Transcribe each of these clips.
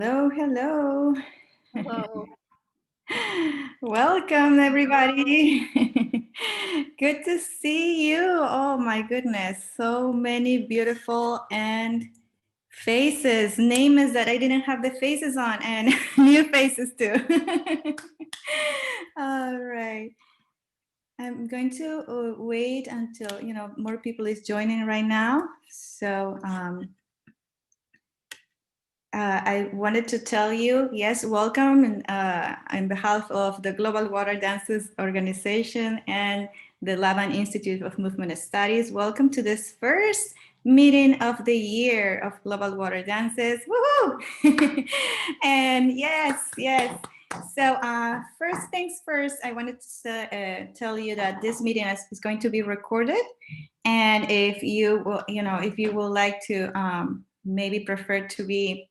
Hello, hello. Hello. Welcome, everybody. Good to see you. Oh my goodness, so many beautiful and faces. Name is that I didn't have the faces on, and new faces too. All right. I'm going to wait until more people is joining right now. So I wanted to tell you, yes, welcome and, on behalf of the Global Water Dances Organization and the Laban Institute of Movement Studies. Welcome to this first meeting of the year of Global Water Dances. Woohoo! And yes. So first things first, I wanted to tell you that this meeting is going to be recorded. And if you will, if you would like to maybe prefer to be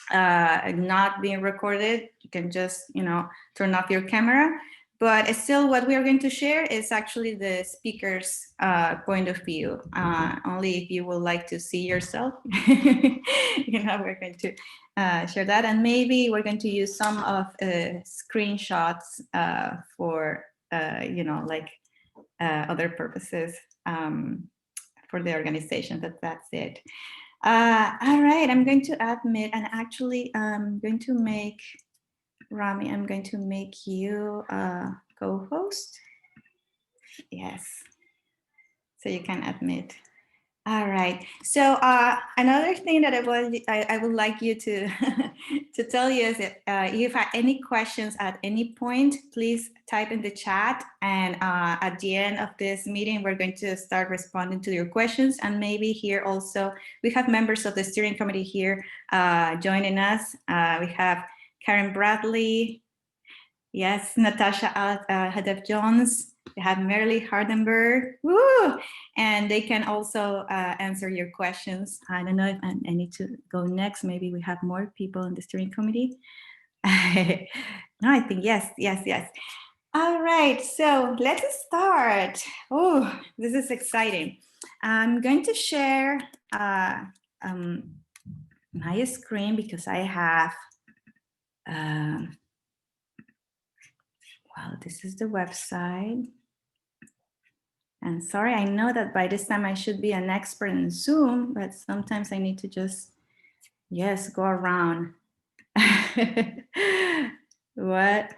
not being recorded, you can just turn off your camera, but still what we are going to share is actually the speaker's point of view. Only if you would like to see yourself we're going to share that, and maybe we're going to use some of screenshots for like other purposes for the organization. That's it. All right, I'm going to admit, and actually I'm going to make, Rami, I'm going to make you a co-host. Yes, so you can admit. All right, so another thing that I would like you to to tell you is that if you have any questions at any point, please type in the chat, and at the end of this meeting we're going to start responding to your questions. And maybe here also we have members of the steering committee here joining us. We have Karen Bradley, yes, Natasha Hadef Jones. We have Merle Hardenberg, woo! And they can also answer your questions. I don't know if I need to go next. Maybe we have more people in the steering committee. No, I think yes. All right, so let's start. Oh, this is exciting. I'm going to share my screen because I have, well, this is the website. And sorry, I know that by this time I should be an expert in Zoom, but sometimes I need to just, yes, go around. What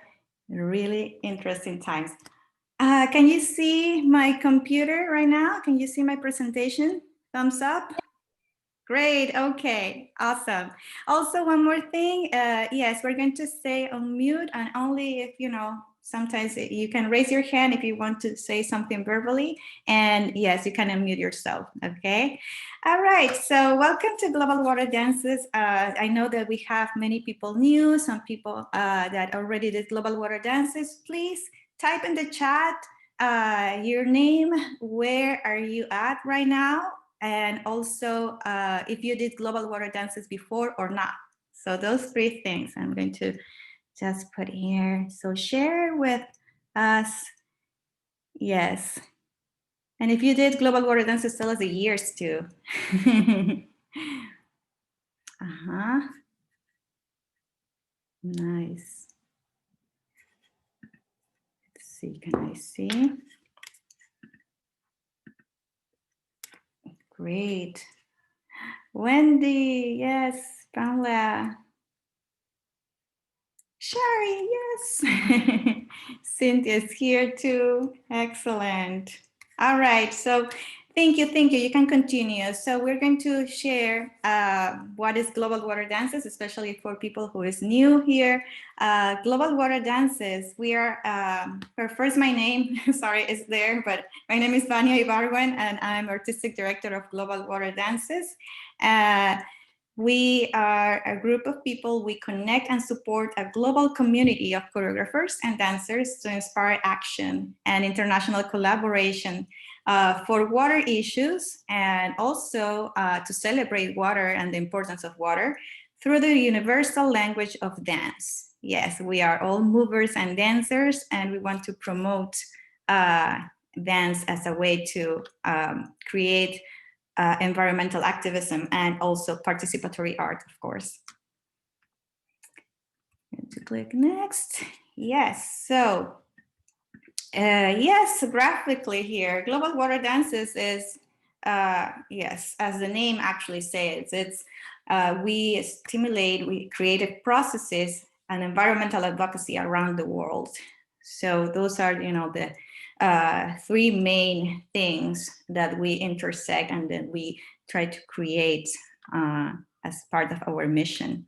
really interesting times. Can you see my computer right now? Can you see my presentation? Thumbs up. Great. Okay. Awesome. Also, one more thing. Yes, we're going to stay on mute, and only if sometimes you can raise your hand if you want to say something verbally, and yes, you can unmute yourself. Okay. All right. So welcome to Global Water Dances. I know that we have many people new, some people that already did Global Water Dances. Please type in the chat your name, where are you at right now, and also if you did Global Water Dances before or not. So those three things I'm going to just put here. So share with us. Yes. And if you did Global Water Dances, tell us the years too. Nice. Let's see, can I see? Great. Wendy, yes. Pamela. Sherry, yes. Cynthia's here too. Excellent. All right, so thank you. You can continue. So we're going to share what is Global Water Dances, especially for people who is new here. Global Water Dances, we are, first my name, sorry, is there, but my name is Vannia Ibarguen, and I'm Artistic Director of Global Water Dances. We are a group of people. We connect and support a global community of choreographers and dancers to inspire action and international collaboration for water issues, and also to celebrate water and the importance of water through the universal language of dance. Yes, we are all movers and dancers, and we want to promote dance as a way to create environmental activism and also participatory art, of course. to click next. Yes, so yes, graphically here, global water dances is, yes, as the name actually says, it's we stimulate, we creative processes and environmental advocacy around the world. So those are, you know, the three main things that we intersect and then we try to create as part of our mission.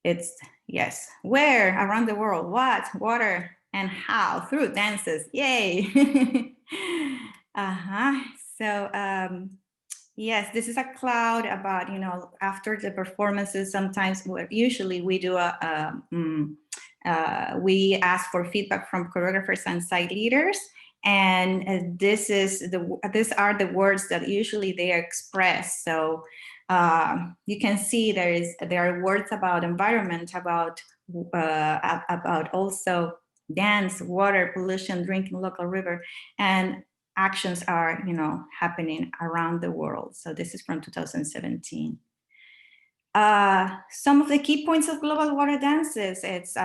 It's, yes, where around the world, what, water, and how, through dances, yay. So yes, this is a cloud about, you know, after the performances, sometimes usually we do we ask for feedback from choreographers and site leaders. And these are the words that usually they express. So you can see there are words about environment, about also dance, water, pollution, drinking local river, and actions are, you know, happening around the world. So this is from 2017. Some of the key points of global water dances, it's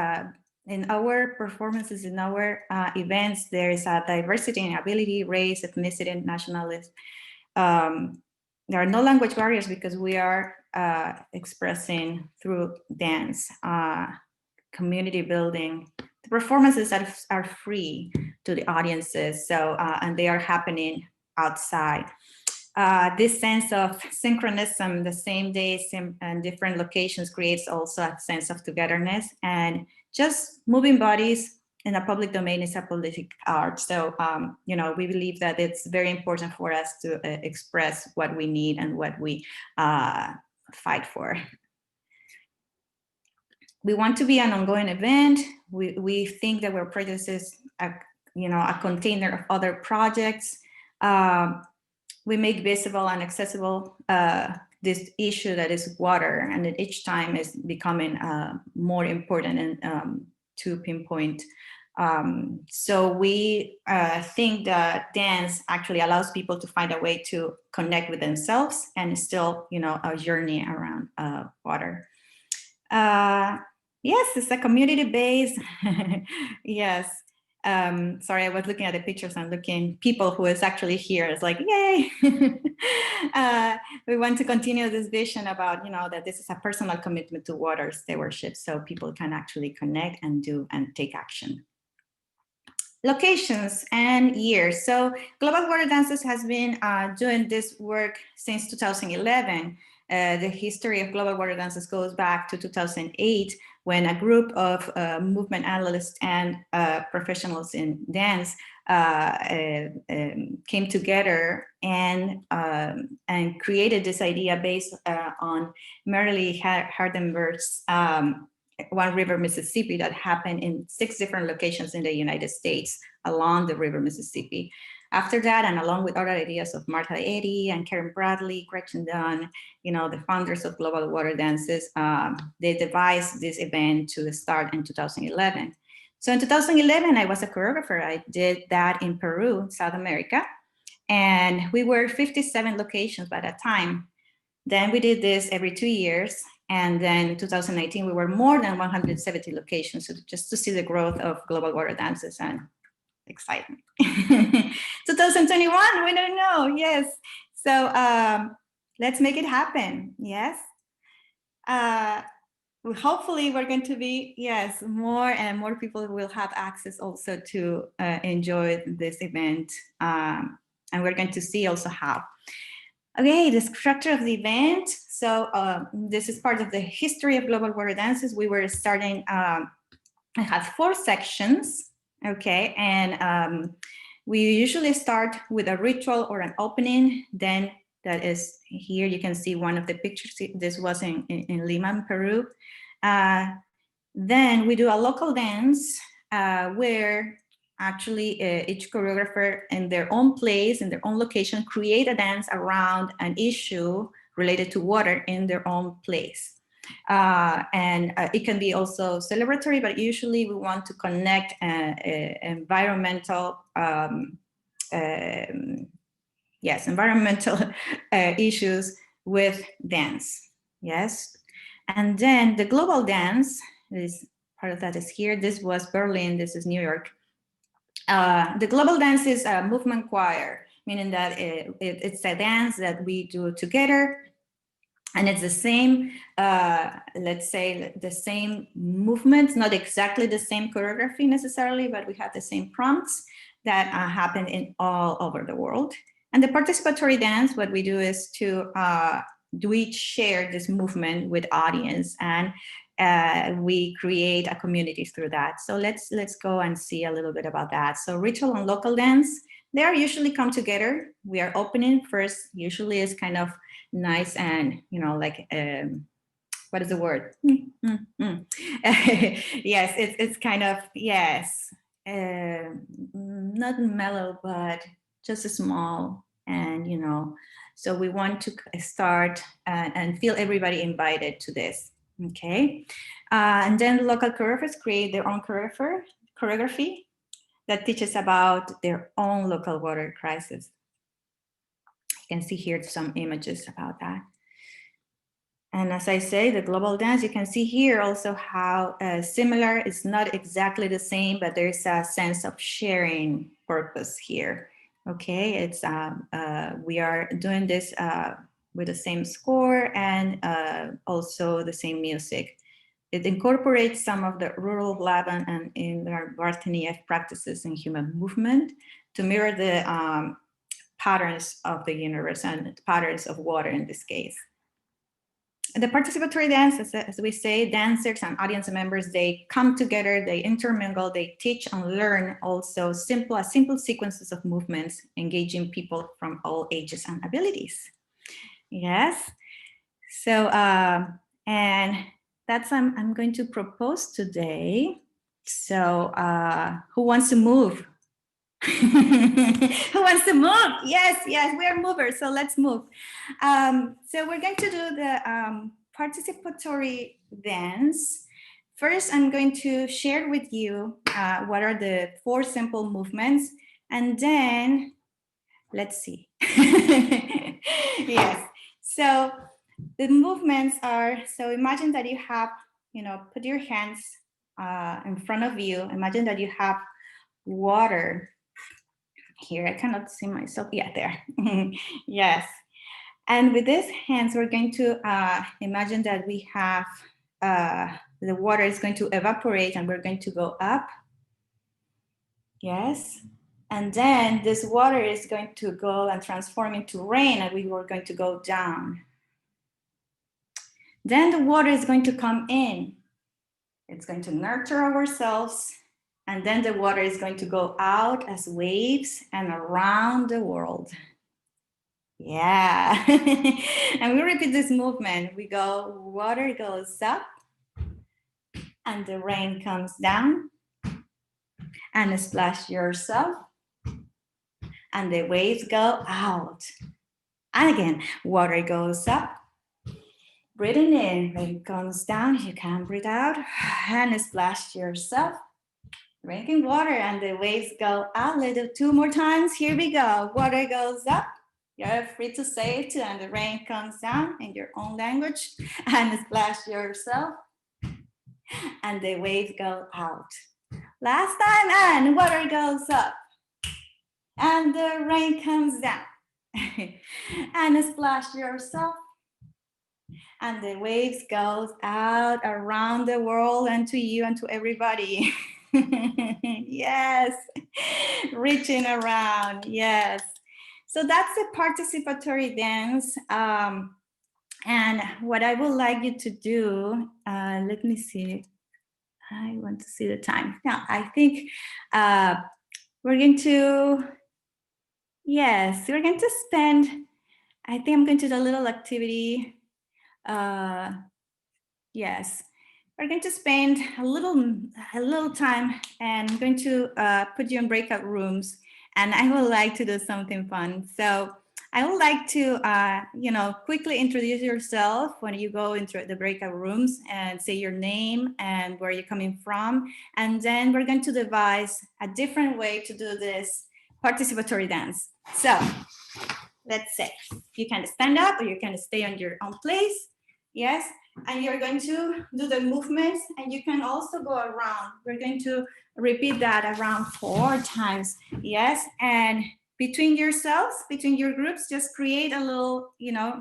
in our performances, in our events, there is a diversity in ability, race, ethnicity, and nationalism. There are no language barriers because we are expressing through dance, community building. The performances are free to the audiences, so and they are happening outside. This sense of synchronism, the same day and different locations, creates also a sense of togetherness, and just moving bodies in a public domain is a politic art. So, you know, we believe that it's very important for us to express what we need and what we fight for. We want to be an ongoing event. We think that our project is you know, a container of other projects. We make visible and accessible this issue that is water, and that each time is becoming more important and to pinpoint. So we think that dance actually allows people to find a way to connect with themselves and still, you know, a journey around water. Yes, it's a community base. Yes. Sorry, I was looking at the pictures and looking people who is actually here. It's like, yay. We want to continue this vision about, you know, that this is a personal commitment to water stewardship, so people can actually connect and do and take action. Locations and years. So Global Water Dances has been doing this work since 2011. The history of Global Water Dances goes back to 2008, when a group of movement analysts and professionals in dance came together and created this idea based on Marilee Hardenberg's One River, Mississippi, that happened in 6 different locations in the United States along the River Mississippi. After that, and along with other ideas of Martha Eddy and Karen Bradley, Gretchen Dunn, you know, the founders of Global Water Dances, they devised this event to start in 2011. So in 2011, I was a choreographer. I did that in Peru, South America. And we were 57 locations by that time. Then we did this every 2 years. And then in 2019, we were more than 170 locations. So just to see the growth of Global Water Dances, and excitement. 2021, we don't know, yes. So let's make it happen, yes. Hopefully we're going to be, yes, more and more people will have access also to enjoy this event. And we're going to see also how. Okay, the structure of the event. So this is part of the history of Global Water Dances. We were starting, I had 4 sections, okay, and we usually start with a ritual or an opening. Then that is here, you can see one of the pictures. This was in Lima, Peru. Then we do a local dance where actually each choreographer in their own place, in their own location, create a dance around an issue related to water in their own place. And it can be also celebratory, but usually we want to connect environmental, environmental issues with dance, yes. And then the global dance, this part of that is here. This was Berlin, this is New York. The global dance is a movement choir, meaning that it's a dance that we do together. And it's the same, let's say, the same movements, not exactly the same choreography necessarily, but we have the same prompts that happen in all over the world. And the participatory dance, what we do is to we share this movement with audience, and we create a community through that. So let's go and see a little bit about that. So ritual and local dance, they are usually come together. We are opening first, usually is kind of nice and, you know, like, what is the word? Yes, it's kind of, yes, not mellow, but just a small, and, you know, so we want to start and feel everybody invited to this, okay? And then local choreographers create their own choreography that teaches about their own local water crisis. You can see here some images about that. And as I say, the global dance, you can see here also how similar, it's not exactly the same, but there's a sense of sharing purpose here. Okay, it's we are doing this with the same score and also the same music. It incorporates some of the rural Laban and Ibarguen practices in human movement to mirror the patterns of the universe and patterns of water in this case. The participatory dance, as we say, dancers and audience members, they come together, they intermingle, they teach and learn also simple sequences of movements, engaging people from all ages and abilities. Yes. So, and that's I'm going to propose today. So, who wants to move? Who wants to move? Yes, we are movers, so let's move. So we're going to do the participatory dance. First, I'm going to share with you what are the 4 simple movements, and then let's see. Yes, so the movements are, so imagine that you have, you know, put your hands in front of you. Imagine that you have water. Here, I cannot see myself. Yeah, there. Yes. And with these hands, we're going to imagine that we have the water is going to evaporate and we're going to go up. Yes. And then this water is going to go and transform into rain, and we were going to go down. Then the water is going to come in. It's going to nurture ourselves. And then the water is going to go out as waves and around the world. Yeah. And we repeat this movement. We go, water goes up and the rain comes down, and splash yourself and the waves go out. And again, water goes up, breathing in, rain comes down, you can breathe out and splash yourself, drinking water, and the waves go out. Let's do 2 more times. Here we go. Water goes up. You're free to say it too, and the rain comes down in your own language, and splash yourself, and the waves go out. Last time, and water goes up, and the rain comes down, and splash yourself, and the waves goes out around the world and to you and to everybody. Yes, reaching around, yes. So that's a participatory dance. And what I would like you to do, let me see. I want to see the time. Now, I think we're going to, yes, we're going to spend, I think I'm going to do a little activity. Yes, we're going to spend a little time, and I'm going to put you in breakout rooms, and I would like to do something fun. So I would like to, you know, quickly introduce yourself when you go into the breakout rooms, and say your name and where you're coming from. And then we're going to devise a different way to do this participatory dance. So let's say you can stand up or you can stay on your own place. Yes. and you're going to do the movements, and you can also go around. We're going to repeat that around 4 times. Yes, and between yourselves, between your groups, just create a little,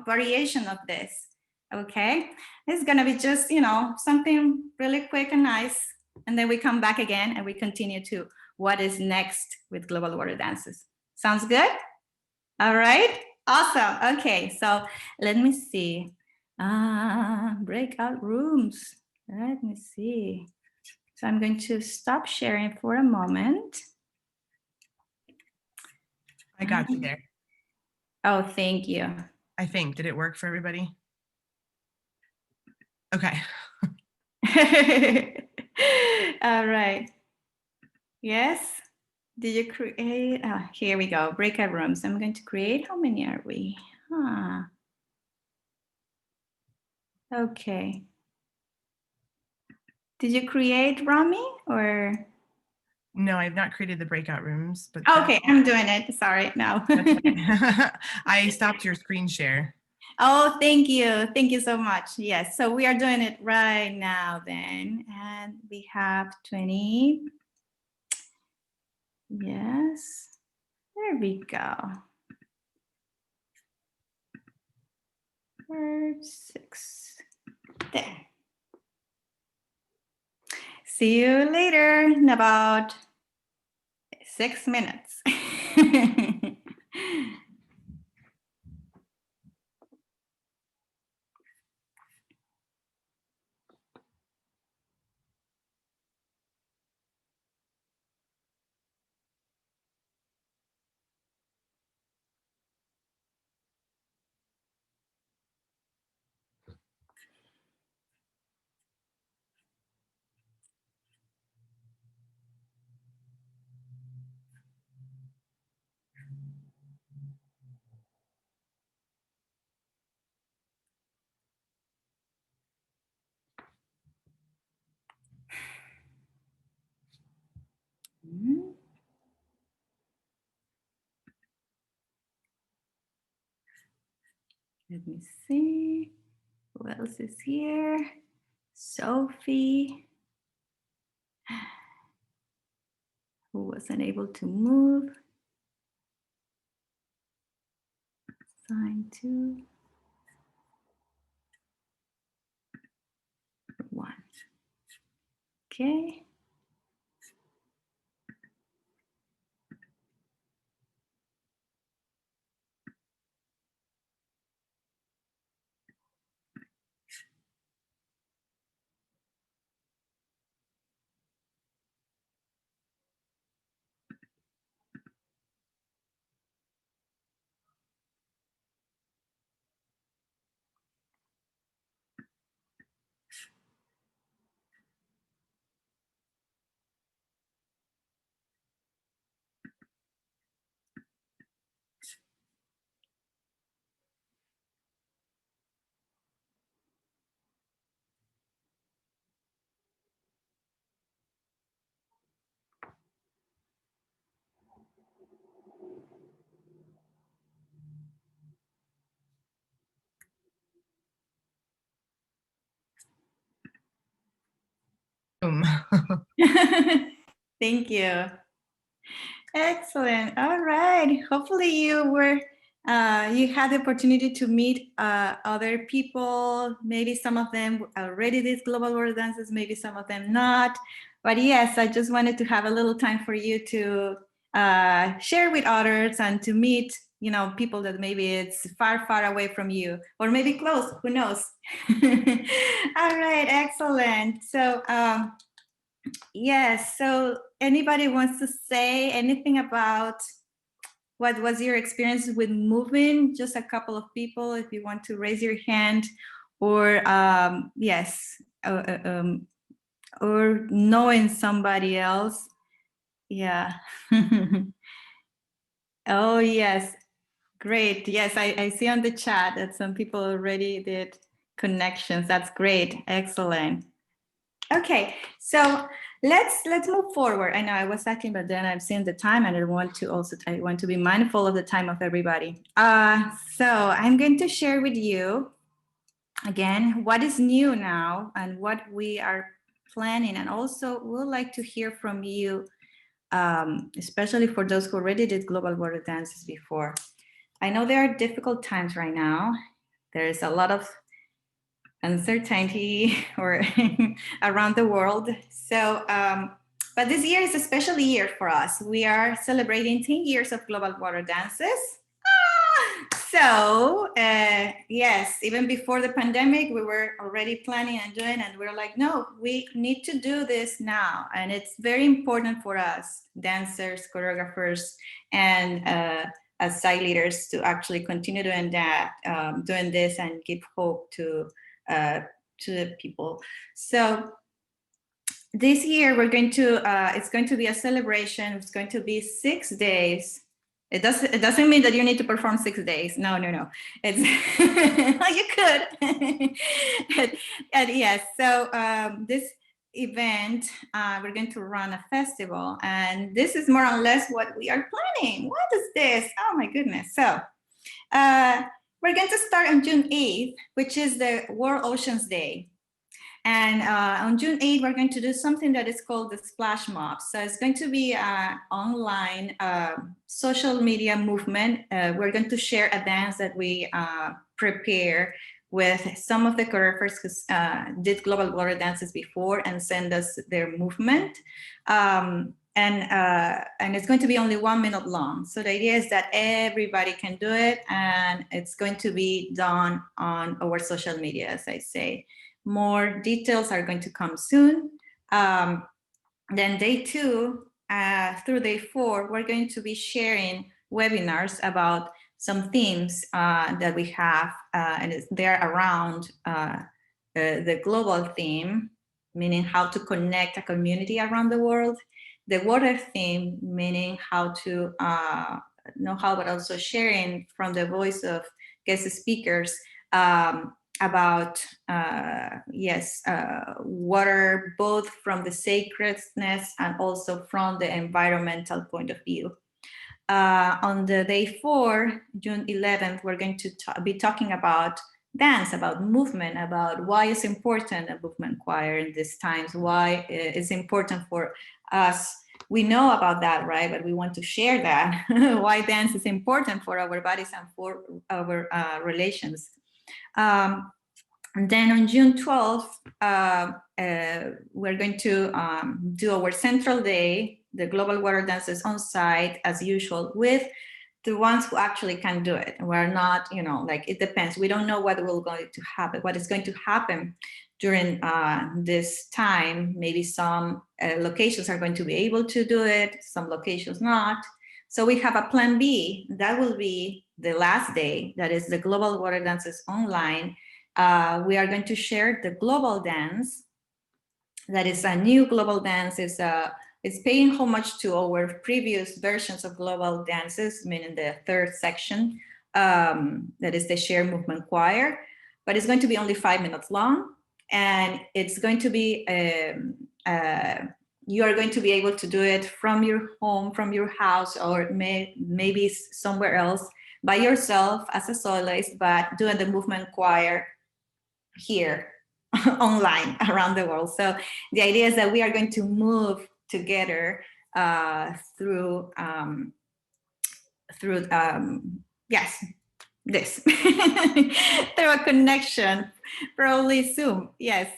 variation of this. Okay, it's gonna be just, something really quick and nice, and then we come back again and we continue to what is next with global water dances. Sounds good? All right, awesome. Okay, so let me see. Breakout rooms. Let me see. So I'm going to stop sharing for a moment. I got you there. Oh, thank you. I think. Did it work for everybody? Okay. All right. Yes. Did you create? Here we go. Breakout rooms. I'm going to create. How many are we? Okay. Did you create, Rami, or? No, I've not created the breakout rooms, but Okay, I'm doing it. Sorry, no. I stopped your screen share. Oh, thank you. Thank you so much. Yes, so we are doing it right now then. And we have 20. Yes, there we go. 6. There. See you later in about 6 minutes. Let me see. Who else is here? Sophie, who wasn't able to move. Sign 2. 1. Okay. Boom. Thank you. Excellent. All right. Hopefully you had the opportunity to meet other people. Maybe some of them already did global water dances, maybe some of them not. But yes, I just wanted to have a little time for you to share with others and to meet, people that maybe it's far, far away from you, or maybe close. Who knows? All right. Excellent. So. Yes. So anybody wants to say anything about what was your experience with moving? Just a couple of people, if you want to raise your hand, or yes, or knowing somebody else. Yeah. Oh, yes. Great. Yes, I see on the chat that some people already did connections. That's great. Excellent. Okay, so let's move forward. I know I was talking, but then I've seen the time, and I want to be mindful of the time of everybody. So I'm going to share with you again, what is new now and what we are planning. And also we would like to hear from you, especially for those who already did global water dances before. I know there are difficult times right now. There's a lot of uncertainty or around the world. So, but this year is a special year for us. We are celebrating 10 years of global water dances. So yes, even before the pandemic, we were already planning and doing, and we're like, no, we need to do this now. And it's very important for us, dancers, choreographers, and as site leaders to actually continue doing that, doing this and give hope to the people. So this year we're going to, it's going to be a celebration. It's going to be 6 days. It doesn't mean that you need to perform 6 days. No. It's you could. and yes, so this event, we're going to run a festival, and this is more or less what we are planning. What is this? Oh my goodness. So we're going to start on June 8th, which is the World Oceans Day. And on June 8th, we're going to do something that is called the Splash Mob. So it's going to be an online social media movement. We're going to share a dance that we prepare with some of the choreographers who did global water dances before and send us their movement. And it's going to be only 1 minute long. So the idea is that everybody can do it, and it's going to be done on our social media, as I say. More details are going to come soon. Then day 2 through day 4, we're going to be sharing webinars about some themes that we have, and they're around the global theme, meaning how to connect a community around the world. The water theme, meaning how to know how, but also sharing from the voice of guest speakers about water, both from the sacredness and also from the environmental point of view. On the day 4, June 11th, we're going to be talking about dance, about movement, about why it's important a movement choir in these times, why it's important for us. We know about that, right? But we want to share that, why dance is important for our bodies and for our relations. And then on June 12th, we're going to do our central day, the global water dances on site as usual, with the ones who actually can do it. We're not, like, it depends. We don't know what will going to happen, what is going to happen during this time. Maybe some locations are going to be able to do it, some locations not. So we have a plan B. That will be the last day. That is the global water dances online. We are going to share the global dance. That is a new global dance. It's paying homage to our previous versions of global dances, meaning the 3rd section, that is the shared movement choir. But it's going to be only 5 minutes long, and it's going to be you are going to be able to do it from your home, from your house, or maybe somewhere else by yourself as a soloist, but doing the movement choir here online around the world. So the idea is that we are going to move together through this through a connection, probably Zoom. Yes.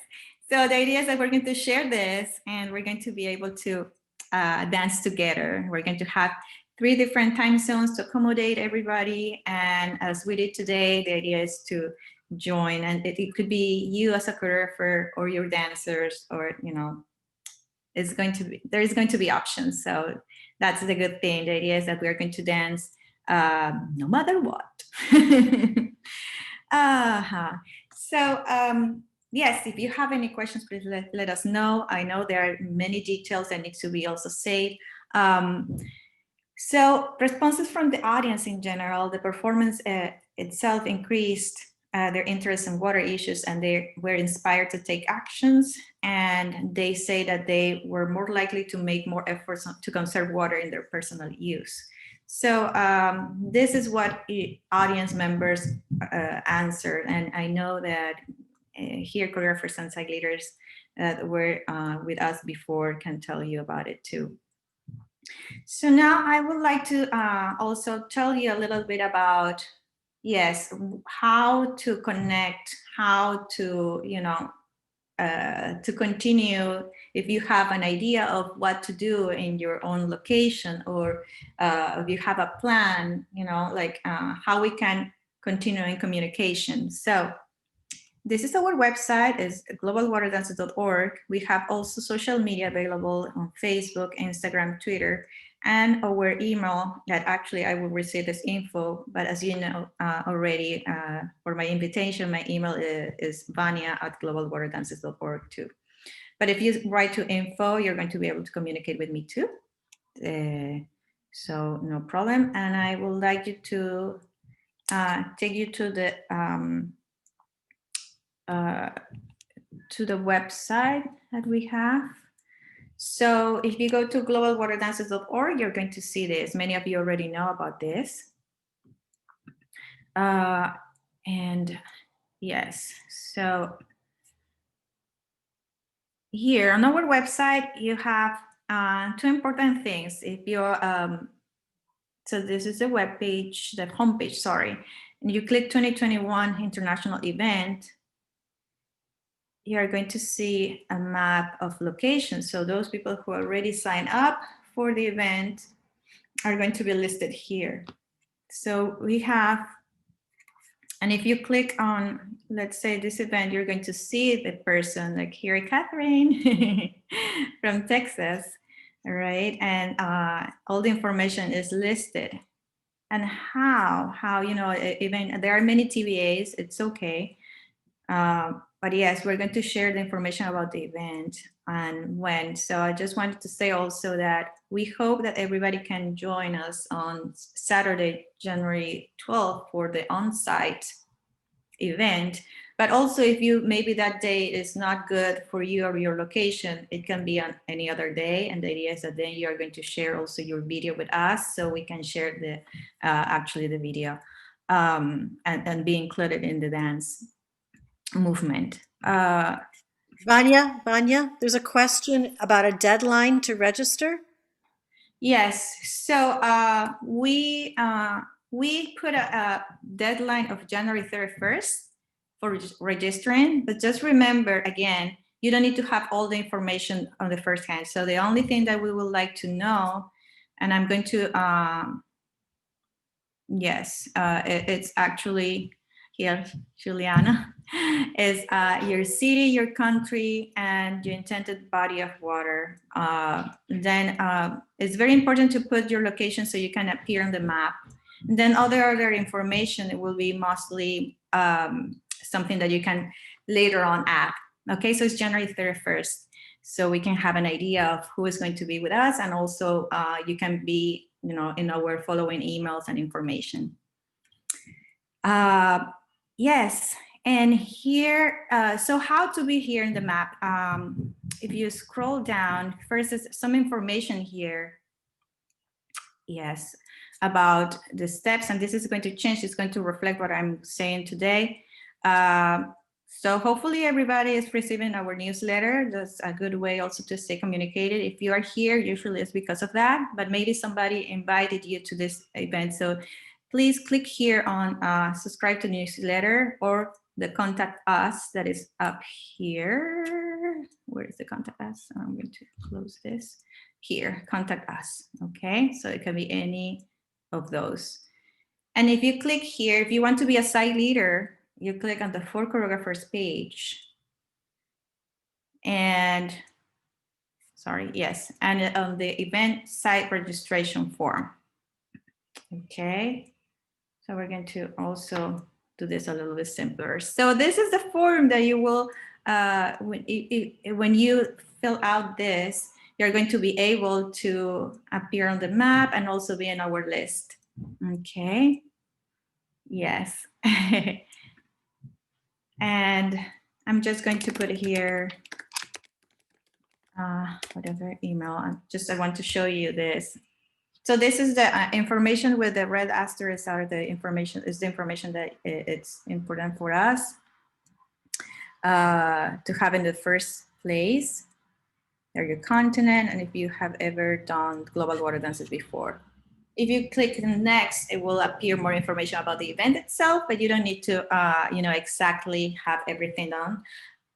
So the idea is that we're going to share this, and we're going to be able to dance together. We're going to have 3 different time zones to accommodate everybody. And as we did today, the idea is to join, and it could be you as a choreographer or your dancers, or there's going to be options. So that's the good thing. The idea is that we are going to dance no matter what. So yes, if you have any questions, please let us know. I know there are many details that need to be also said. So responses from the audience in general, the performance itself increased their interest in water issues, and they were inspired to take actions. And they say that they were more likely to make more efforts to conserve water in their personal use. So this is what audience members answered. And I know that here choreographers and site leaders that were with us before can tell you about it too. So now I would like to also tell you a little bit about, yes, how to connect, how to, to continue if you have an idea of what to do in your own location, or if you have a plan, like how we can continue in communication. So this is our website, is globalwaterdances.org. We have also social media available on Facebook, Instagram, Twitter, and our email that actually I will receive this info. But as you know already, for my invitation, my email is Vannia@globalwaterdances.org too. But if you write to info, you're going to be able to communicate with me too. So no problem. And I would like you to take you to the website that we have. So if you go to globalwaterdances.org, you're going to see this. Many of you already know about this. And yes, so here on our website, you have two important things. If you're, so this is the web page, the homepage, sorry. And you click 2021 International Event, you are going to see a map of locations. So those people who already signed up for the event are going to be listed here. So we have, and if you click on, let's say this event, you're going to see the person, like here, Catherine from Texas, all right? And all the information is listed. And how, even there are many TBAs, it's okay. But yes, we're going to share the information about the event and when. So I just wanted to say also that we hope that everybody can join us on Saturday, January 12th for the on-site event. But also if you, maybe that day is not good for you or your location, it can be on any other day. And the idea is that then you are going to share also your video with us so we can share the actually the video and be included in the dance movement. Vanya, there's a question about a deadline to register. Yes, so we put a deadline of January 31st for registering, but just remember, again, you don't need to have all the information on the first hand. So the only thing that we would like to know, and I'm going to, yes, it's actually here, Juliana, is your city, your country, and your intended body of water. Then it's very important to put your location so you can appear on the map. And then other information, it will be mostly something that you can later on add. Okay, so it's January 31st. So we can have an idea of who is going to be with us, and also you can be, in our following emails and information. Yes, and here, so how to be here in the map. If you scroll down, first is some information here. Yes, about the steps, and this is going to change. It's going to reflect what I'm saying today. So hopefully everybody is receiving our newsletter. That's a good way also to stay communicated. If you are here, usually it's because of that, but maybe somebody invited you to this event. So please click here on subscribe to newsletter or the contact us that is up here. Where is the contact us? I'm going to close this. Here, contact us, okay? So it can be any of those. And if you click here, if you want to be a site leader, you click on the For Choreographers page. And, sorry, yes, and on the event site registration form. Okay, so we're going to also do this a little bit simpler. So this is the form that you will, when you fill out this, you're going to be able to appear on the map and also be in our list. Okay, yes. And I'm just going to put here whatever email. I want to show you this. So this is the information with the red asterisks are the information that it's important for us to have in the first place. They're your continent, and if you have ever done global water dances before. If you click next, it will appear more information about the event itself, but you don't need to, exactly have everything done.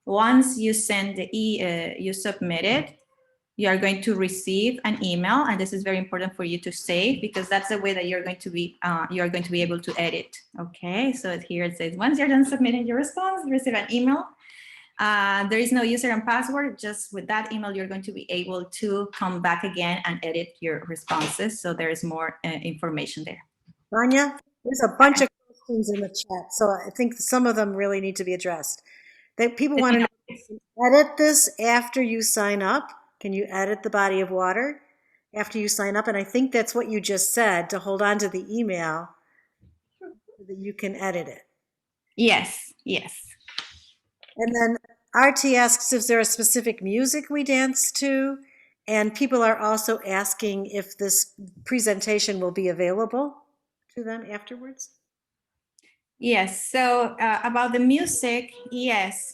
Once you send you submit it, you are going to receive an email, and this is very important for you to save because that's the way that you're going to be able to edit. Okay, so here it says once you're done submitting your response, receive an email. There is no user and password. Just with that email, you're going to be able to come back again and edit your responses. So there is more information there. Vannia, there's a bunch of questions in the chat, so I think some of them really need to be addressed. People want to know, edit this after you sign up. Can you edit the body of water after you sign up? And I think that's what you just said, to hold on to the email so that you can edit it. Yes, yes. And then RT asks, is there a specific music we dance to? And people are also asking if this presentation will be available to them afterwards. Yes, so about the music, yes,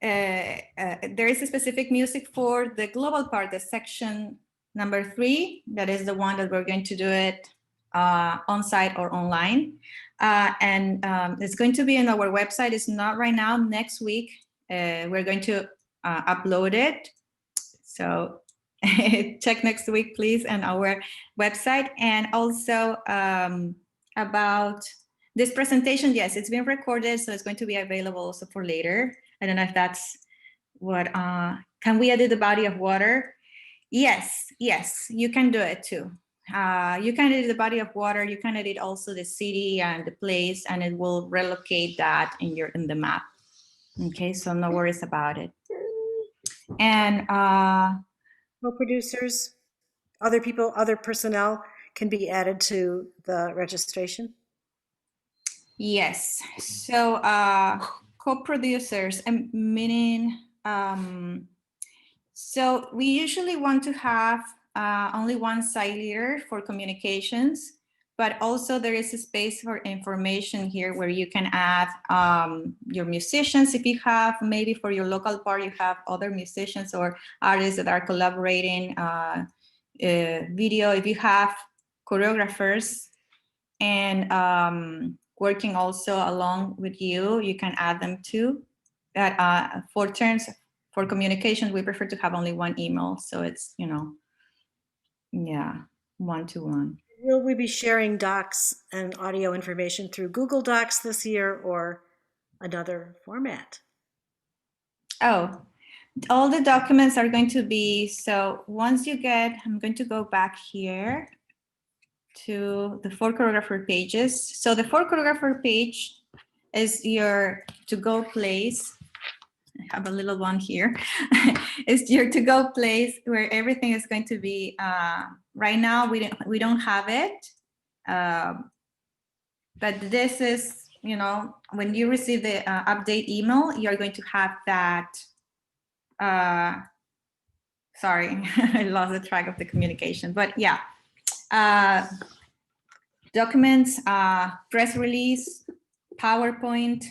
there is a specific music for the global part, the section number 3. That is the one that we're going to do it on site or online. And it's going to be on our website. It's not right now. Next week, we're going to upload it. So check next week, please, on our website. And also about this presentation, yes, it's been recorded, so it's going to be available also for later. I don't know if that's what, can we edit the body of water? Yes, you can do it too. You can edit the body of water, you can edit also the city and the place, and it will relocate that in the map. Okay, so no worries about it. And co-producers, other people, other personnel can be added to the registration? Yes, so co-producers, meaning, so we usually want to have only one site leader for communications, but also there is a space for information here where you can add your musicians. If you have, maybe for your local part, you have other musicians or artists that are collaborating, video, if you have choreographers and working also along with you, you can add them too. That for terms for communication, we prefer to have only one email, so it's, yeah, one-to-one. Will we be sharing docs and audio information through Google Docs this year or another format? Oh, all the documents are going to be, so once you get, I'm going to go back here to the 4 choreographer pages. So the 4 choreographer page is your to-go place. I have a little one here. It's your to-go place where everything is going to be. Right now, we don't have it, but this is, when you receive the update email, you're going to have that. Sorry, I lost the track of the communication, but yeah. Documents, press release, PowerPoint,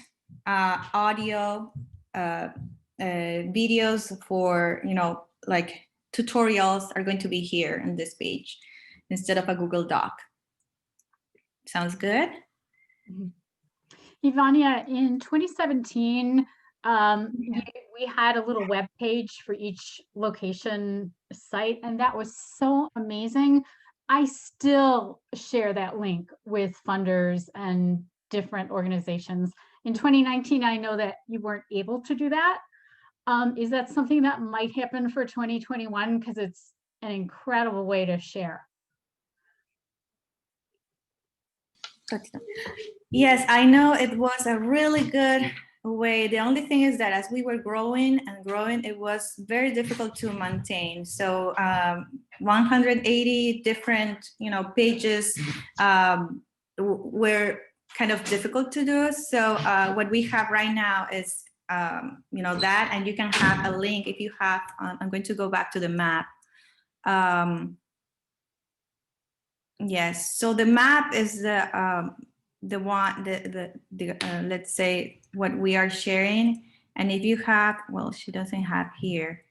audio, videos for, like tutorials are going to be here on this page instead of a Google Doc. Sounds good? Vannia, in 2017, we had a little web page for each location site, and that was so amazing. I still share that link with funders and different organizations. In 2019, I know that you weren't able to do that. Is that something that might happen for 2021? Because it's an incredible way to share. Yes, I know it was a really good way. The only thing is that as we were growing and growing, it was very difficult to maintain. So 180 different, pages were kind of difficult to do. So what we have right now is, that, and you can have a link if you have, I'm going to go back to the map. Yes. So the map is the one, let's say what we are sharing. And if you have, well, she doesn't have here.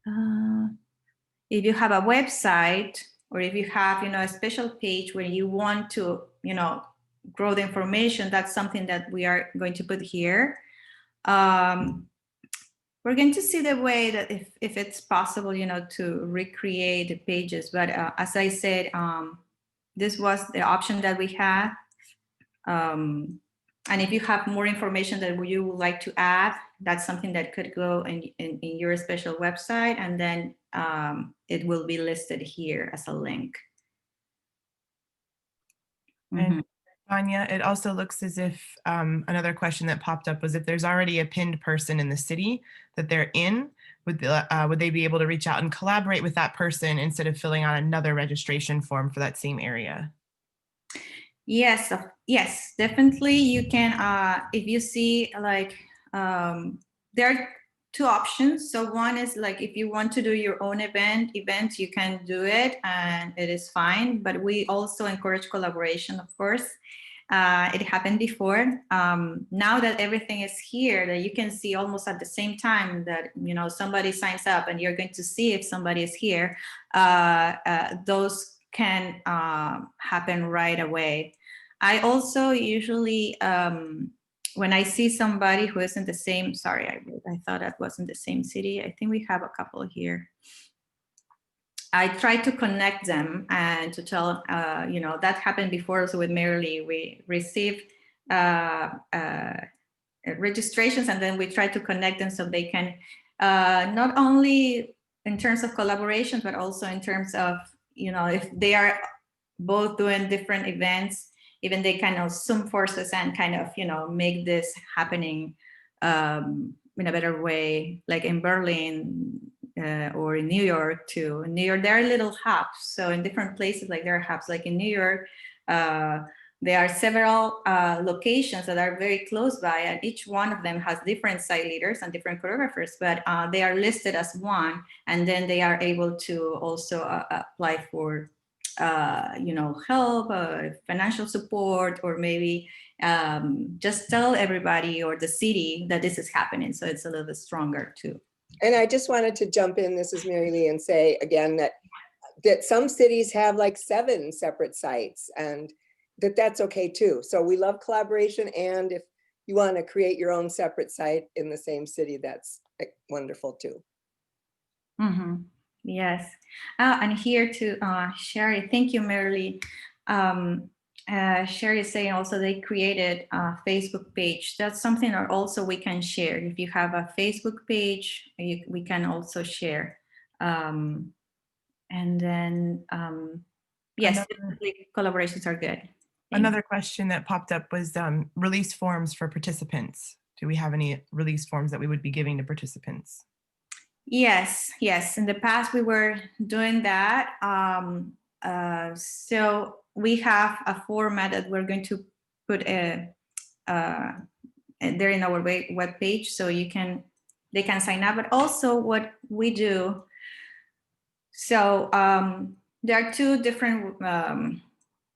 If you have a website, or if you have, a special page where you want to, grow the information, that's something that we are going to put here. We're going to see the way that if it's possible, to recreate the pages. But as I said, this was the option that we had. And if you have more information that you would like to add, that's something that could go in your special website, and then it will be listed here as a link. And Vannia, it also looks as if another question that popped up was if there's already a pinned person in the city that they're in, would they be able to reach out and collaborate with that person instead of filling out another registration form for that same area? Yes, yes, definitely. You can, if you see, like, there are two options. So one is like, if you want to do your own event, you can do it, and it is fine. But we also encourage collaboration, of course. It happened before. Now that everything is here, that you can see almost at the same time that, somebody signs up, and you're going to see if somebody is here, those can happen right away. I also usually, when I see somebody who is in the same, sorry, I thought that was in the same city. I think we have a couple here. I try to connect them and to tell, that happened before also with Marilee. We received registrations, and then we try to connect them so they can, not only in terms of collaboration, but also in terms of, if they are both doing different events, even they kind of Zoom forces and kind of, make this happening in a better way, like in Berlin or in New York too. In New York, there are little hubs. So in different places, like there are hubs, like in New York, there are several locations that are very close by, and each one of them has different site leaders and different choreographers, but they are listed as one, and then they are able to also apply for help, financial support, or maybe just tell everybody or the city that this is happening. So it's a little bit stronger too. And I just wanted to jump in, this is Marilee, and say again that some cities have like 7 separate sites, and that's okay too. So we love collaboration, and if you want to create your own separate site in the same city, that's wonderful too. Mm-hmm. Yes. And here to Sherry, thank you, Marilee. Sherry is saying also they created a Facebook page. That's something that also we can share. If you have a Facebook page, we can also share. And then, yes, collaborations are good. Another question that popped up was release forms for participants. Do we have any release forms that we would be giving to participants? Yes. In the past, we were doing that. So we have a format that we're going to put there in our web page, so they can sign up. But also, what we do. So there are 2 different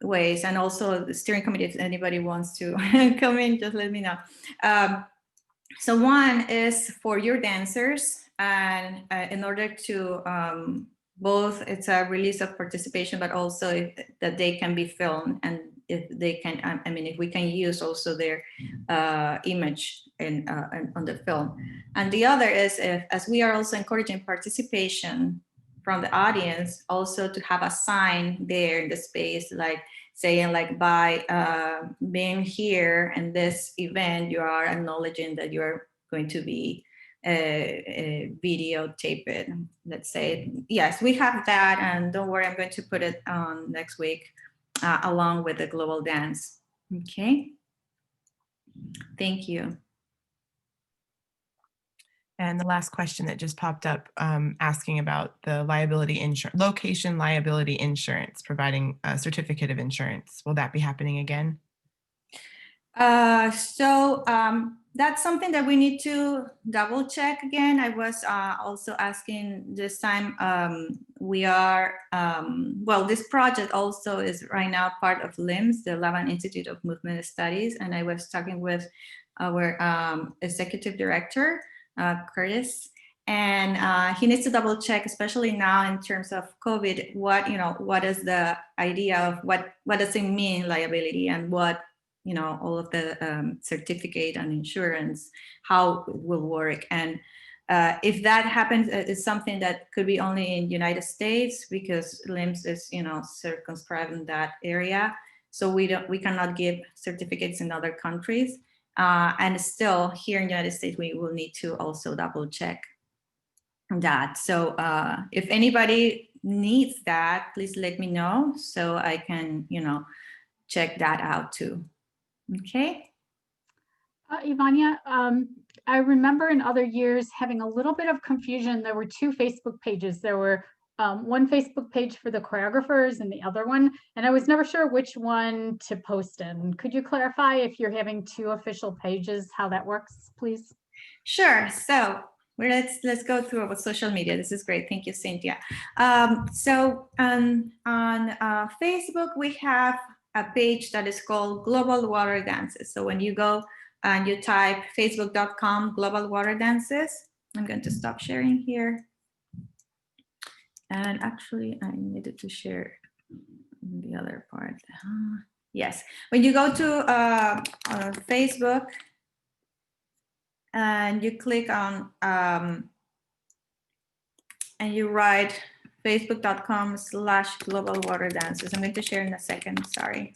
ways, and also the steering committee. If anybody wants to come in, just let me know. So one is for your dancers, and in order to both, it's a release of participation, but also that they can be filmed, and if they can, if we can use also their image on the film. And the other is, as we are also encouraging participation from the audience, also to have a sign there in the space, like saying, like, by being here in this event, you are acknowledging that you're going to be videotaped, let's say. Yes, we have that, and don't worry, I'm going to put it on next week along with the global dance. Okay, thank you. And the last question that just popped up, asking about the liability insurance, location liability insurance, providing a certificate of insurance. Will that be happening again? that's something that we need to double check again. I was also asking this time, we are, well, this project also is right now part of LIMS, the Laban Institute of Movement Studies. And I was talking with our executive director, Curtis, and he needs to double check, especially now in terms of COVID, what is the idea of what does it mean liability, and what, all of the certificate and insurance, how it will work. And if that happens, it's something that could be only in United States, because LIMS is, circumscribed in that area. So we cannot give certificates in other countries. And still here in the United States, we will need to also double check that. So if anybody needs that, please let me know so I can, check that out too. Okay. Ivania, I remember in other years having a little bit of confusion. There were two Facebook pages. There were one Facebook page for the choreographers and the other one, and I was never sure which one to post in. Could you clarify if you're having two official pages, how that works, please? Sure. So let's go through our social media. This is great. Thank you, Cynthia. So on Facebook, we have a page that is called Global Water Dances. So when you go and you type facebook.com Global Water Dances, I'm going to stop sharing here. And actually, I needed to share the other part. Yes, when you go to Facebook and you click on and you write facebook.com/Global Water Dances. I'm going to share in a second. Sorry.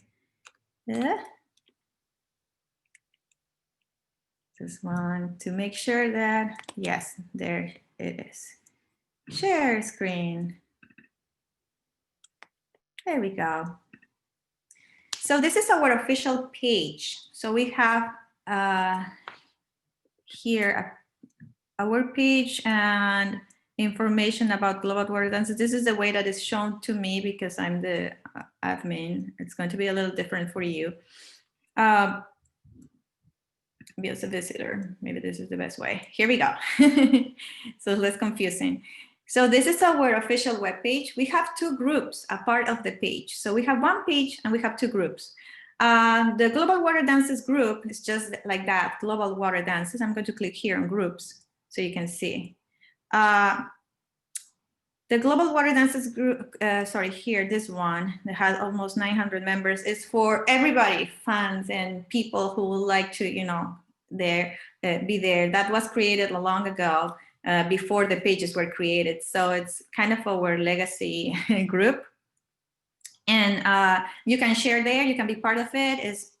Just want to make sure that, yes, there it is. Share screen. There we go. So this is our official page. So we have here our page and information about Global Water Dances. This is the way that is shown to me because I'm the admin. It's going to be a little different for you. Be as a visitor, maybe this is the best way. Here we go. So less confusing. So this is our official webpage. We have two groups, a part of the page. So we have one page and we have two groups. The Global Water Dances group is just like that, Global Water Dances. I'm going to click here on groups so you can see. The Global Water Dances group, here, this one that has almost 900 members, is for everybody, fans and people who would like to, be there. That was created long ago, before the pages were created. So it's kind of our legacy group. And you can share there, you can be part of it, it's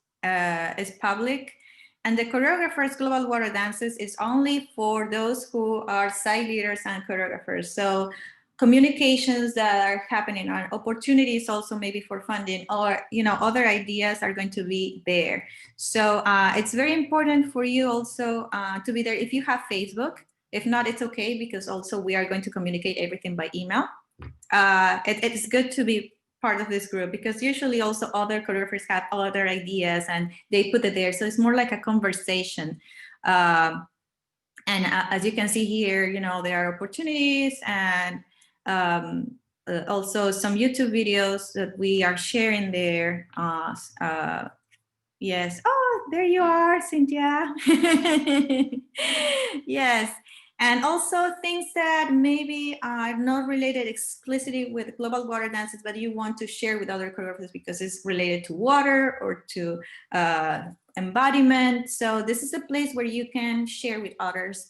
public. And the choreographers Global Water Dances is only for those who are site leaders and choreographers. So communications that are happening, or opportunities also maybe for funding, or other ideas are going to be there. So it's very important for you also to be there if you have Facebook. If not, it's okay, because also we are going to communicate everything by email. It's good to be part of this group, because usually also other choreographers have other ideas and they put it there. So it's more like a conversation. And as you can see here, there are opportunities, and also some YouTube videos that we are sharing there. Yes. Oh, there you are, Cynthia. Yes. And also things that maybe are not related explicitly with Global Water Dances, but you want to share with other choreographers because it's related to water or to embodiment. So this is a place where you can share with others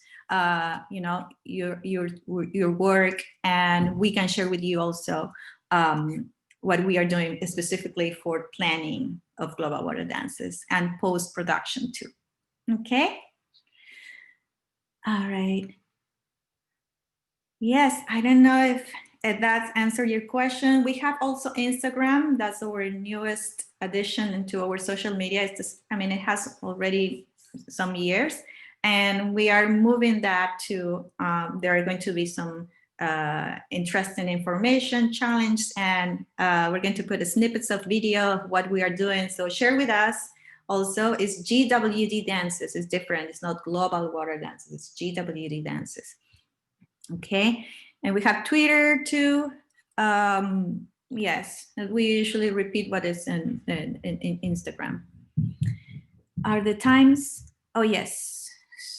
your work, and we can share with you also what we are doing specifically for planning of Global Water Dances and post-production too. Okay. All right. Yes, I don't know if that's answered your question. We have also Instagram. That's our newest addition into our social media. It's just, it has already some years, and we are moving that to, there are going to be some interesting information challenge, and we're going to put snippets of video of what we are doing. So share with us also is GWD dances. It's different. It's not global water dances. It's GWD dances. Okay, and we have Twitter too. Yes, we usually repeat what is in Instagram. Are the times? Oh yes.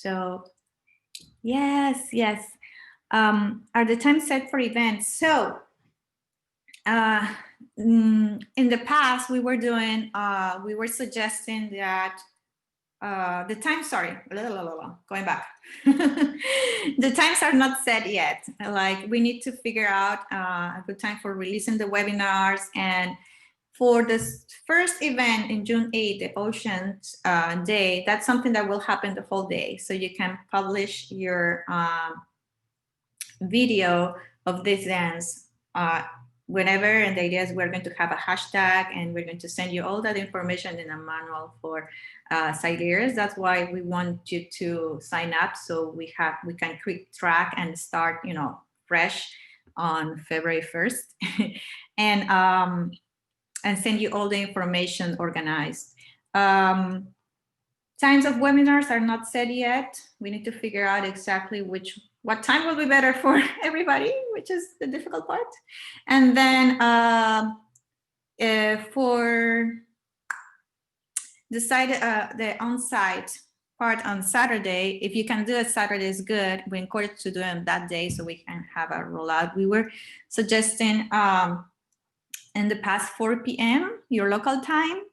So yes. Are the times set for events? So in the past, we were doing, we were suggesting that the time, sorry, going back. The times are not set yet. Like we need to figure out a good time for releasing the webinars. And for this first event in June 8th, the Oceans Day, that's something that will happen the whole day. So you can publish your video of this dance whenever, and the idea is we're going to have a hashtag and we're going to send you all that information in a manual for site leaders. That's why we want you to sign up so we can quick track and start, you know, fresh on February 1st and send you all the information organized. Times of webinars are not set yet. We need to figure out exactly what time will be better for everybody, which is the difficult part. And then for the on-site part on Saturday, if you can do it Saturday is good. We encourage to do it that day so we can have a rollout. We were suggesting in the past 4 p.m. your local time.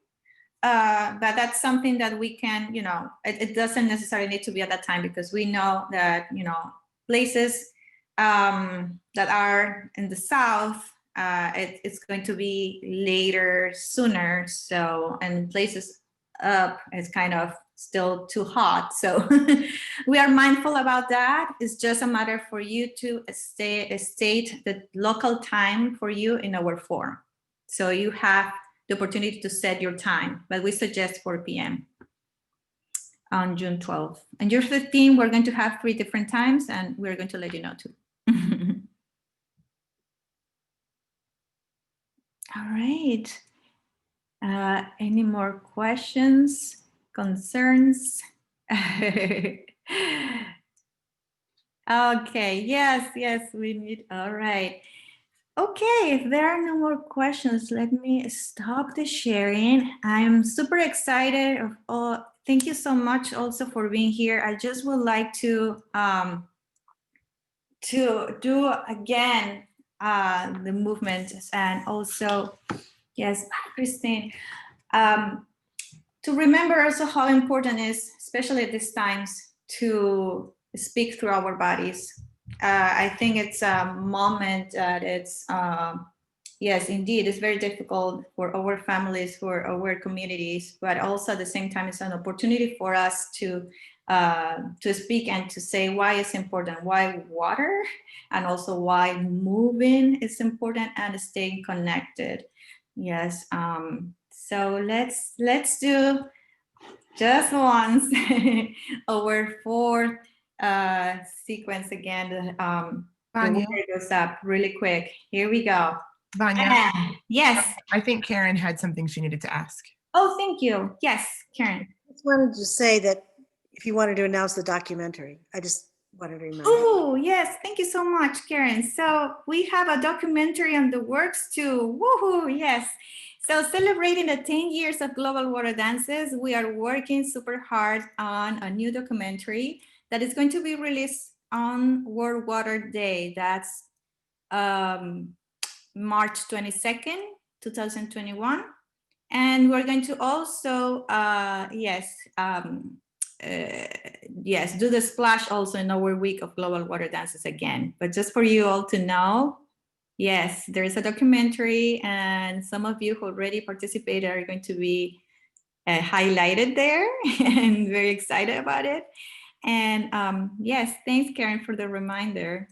But that's something that we can, you know, it doesn't necessarily need to be at that time because we know that, you know, places that are in the south, it's going to be later, sooner. So, and places up is kind of still too hot. So we are mindful about that. It's just a matter for you to state the local time for you in our form. So you have the opportunity to set your time, but we suggest 4 p.m. on June 12th. And June 15th, we're going to have 3 different times and we're going to let you know too. All right. Any more questions, concerns? Okay, yes, we need, all right. Okay, if there are no more questions, let me stop the sharing. I'm super excited. Thank you so much also for being here. I just would like to do again the movement and also, yes, Christine, to remember also how important it is, especially at these times, to speak through our bodies. I think it's a moment that it's, yes, indeed, it's very difficult for our families, for our communities, but also at the same time, it's an opportunity for us to speak and to say why it's important, why water, and also why moving is important and staying connected. Yes, so let's do just once our 4th sequence again. The water goes up really quick. Here we go. Vannia, yes. I think Karen had something she needed to ask. Oh, thank you. Yes, Karen. I just wanted to say that if you wanted to announce the documentary, I just wanted to remind you. Oh, yes. Thank you so much, Karen. So we have a documentary on the works too. Woohoo, yes. So celebrating the 10 years of Global Water Dances, we are working super hard on a new documentary that is going to be released on World Water Day. That's March 22nd, 2021. And we're going to also, do the splash also in our week of Global Water Dances again. But just for you all to know, yes, there is a documentary and some of you who already participated are going to be highlighted there and very excited about it. And yes, thanks Karen for the reminder.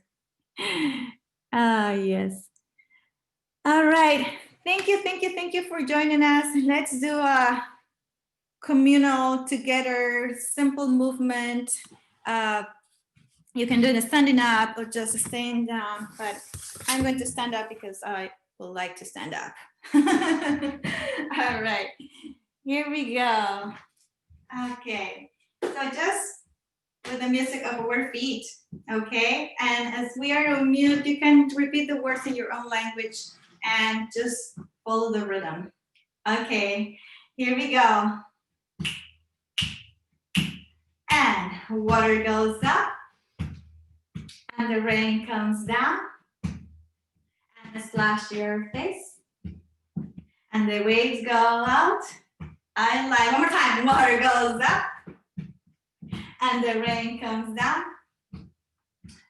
Yes. All right, thank you for joining us. Let's do a communal together, simple movement. You can do the standing up or just staying down, but I'm going to stand up because I would like to stand up. All right. Here we go. Okay, so just with the music of our feet, okay? And as we are on mute, you can repeat the words in your own language and just follow the rhythm. Okay, here we go. And water goes up, and the rain comes down, and splash your face, and the waves go out. I like, one more time, water goes up, and the rain comes down,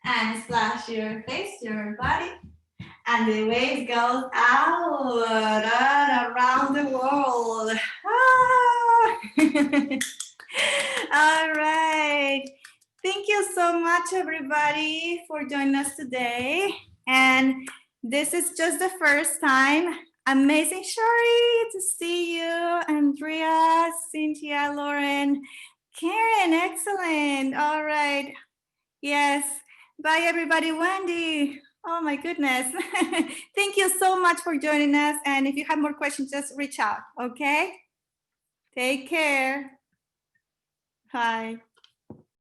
and splash your face, your body, and the waves goes out and around the world. Ah! All right. Thank you so much, everybody, for joining us today. And this is just the first time. Amazing, Shari, to see you. Andrea, Cynthia, Lauren, Karen, excellent. All right. Yes. Bye, everybody. Wendy. Oh, my goodness. Thank you so much for joining us. And if you have more questions, just reach out, okay? Take care. Bye.